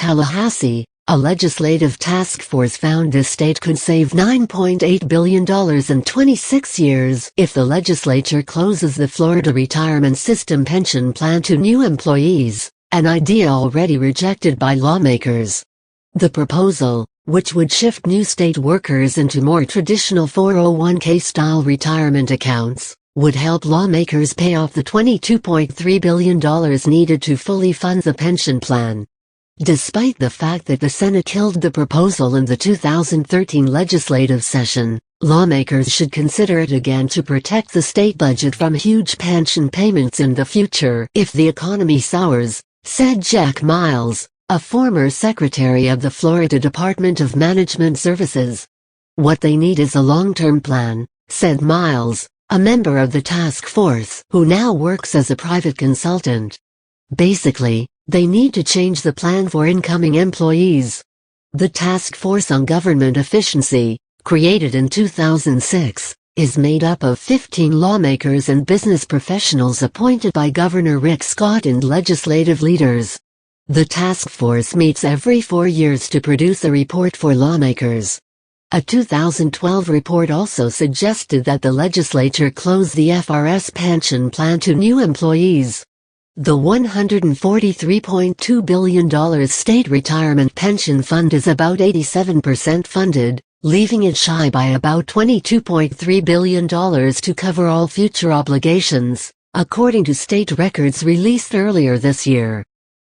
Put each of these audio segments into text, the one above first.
Tallahassee, a legislative task force found the state could save $9.8 billion in 26 years if the legislature closes the Florida retirement system pension plan to new employees, an idea already rejected by lawmakers. The proposal, which would shift new state workers into more traditional 401k-style retirement accounts, would help lawmakers pay off the $22.3 billion needed to fully fund the pension plan. Despite the fact that the Senate killed the proposal in the 2013 legislative session, lawmakers should consider it again to protect the state budget from huge pension payments in the future if the economy sours, said Jack Miles, a former secretary of the Florida Department of Management Services. What they need is a long-term plan, said Miles, a member of the task force who now works as a private consultant. Basically, they need to change the plan for incoming employees. The Task Force on Government Efficiency, created in 2006, is made up of 15 lawmakers and business professionals appointed by Governor Rick Scott and legislative leaders. The task force meets every 4 years to produce a report for lawmakers. A 2012 report also suggested that the legislature close the FRS pension plan to new employees. The $143.2 billion state retirement pension fund is about 87% funded, leaving it shy by about $22.3 billion to cover all future obligations, according to state records released earlier this year.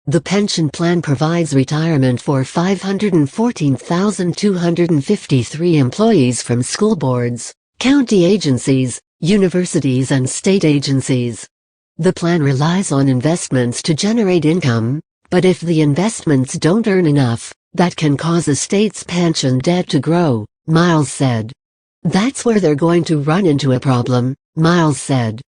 The pension plan provides retirement for 514,253 employees from school boards, county agencies, universities and state agencies. The plan relies on investments to generate income, but if the investments don't earn enough, that can cause a state's pension debt to grow, Miles said. That's where they're going to run into a problem, Miles said.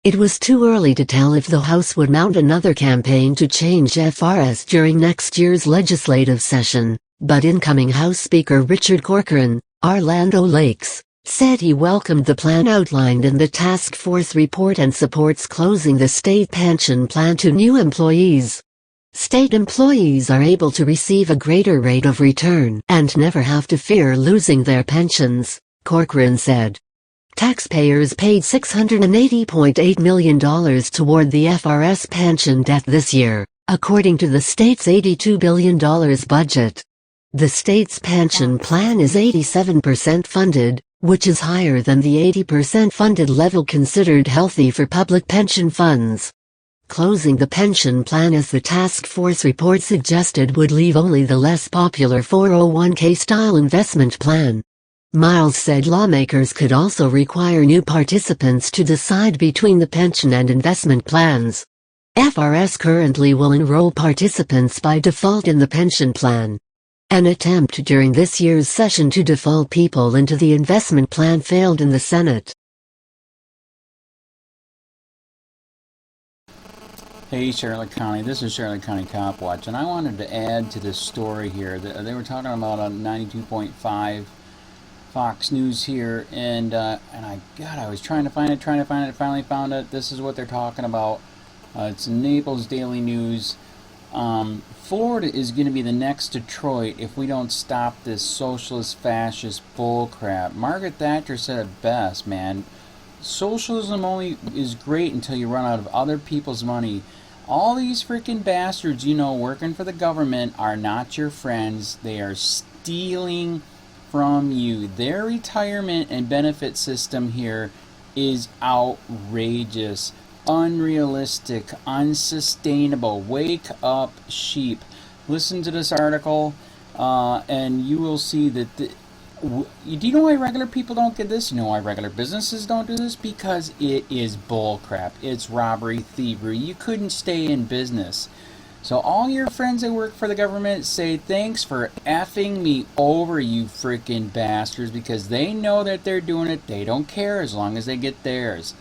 It was too early to tell if the House would mount another campaign to change FRS during next year's legislative session, but incoming House Speaker Richard Corcoran, Orlando Lakes, said he welcomed the plan outlined in the task force report and supports closing the state pension plan to new employees. State employees are able to receive a greater rate of return and never have to fear losing their pensions, Corcoran said. Taxpayers paid $680.8 million toward the FRS pension debt this year, according to the state's $82 billion budget. The state's pension plan is 87% funded, which is higher than the 80% funded level considered healthy for public pension funds. Closing the pension plan, as the task force report suggested, would leave only the less popular 401k-style investment plan. Miles said lawmakers could also require new participants to decide between the pension and investment plans. FRS currently will enroll participants by default in the pension plan. An attempt during this year's session to default people into the investment plan failed in the Senate. Hey Charlotte County, this is Charlotte County COPWATCH, and I wanted to add to this story here. They were talking about a 92.5 Fox News here, and I was trying to find it, finally found it. This is what they're talking about. It's Naples Daily News. Florida is going to be the next Detroit if we don't stop this socialist fascist bullcrap. Margaret Thatcher said it best, man. Socialism only is great until you run out of other people's money. All these freaking bastards, working for the government are not your friends. They are stealing from you. Their retirement and benefit system here is outrageous, unrealistic, unsustainable. Wake up, sheep. Listen to this article, and you will see that do you know why regular people don't get this? You know why regular businesses don't do this? Because it is bullcrap. It's robbery, thievery. You couldn't stay in business. So all your friends that work for the government say thanks for effing me over, you freaking bastards, because they know that they're doing it. They don't care as long as they get theirs.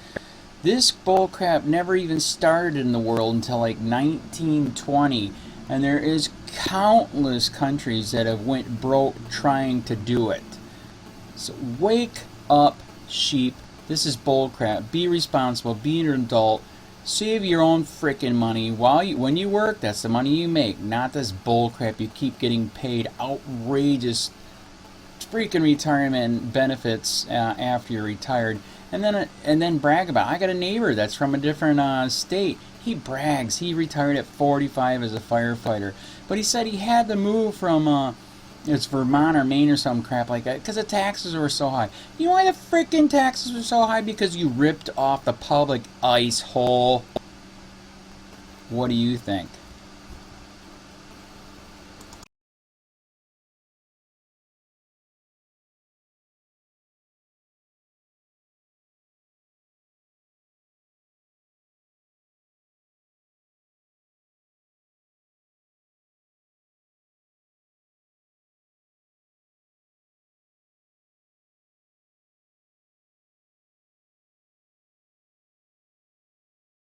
This bullcrap never even started in the world until like 1920, and there is countless countries that have went broke trying to do it. So wake up, sheep. This is bullcrap. Be responsible. Be an adult. Save your own frickin' money when you work. That's the money you make, not this bullcrap you keep getting paid. Outrageous freaking retirement benefits after you're retired, and then brag about it. I got a neighbor that's from a different state. He brags he retired at 45 as a firefighter, but he said he had to move from it's Vermont or Maine or some crap like that because the taxes were so high. You know why the freaking taxes were so high? Because you ripped off the public ice hole. What do you think?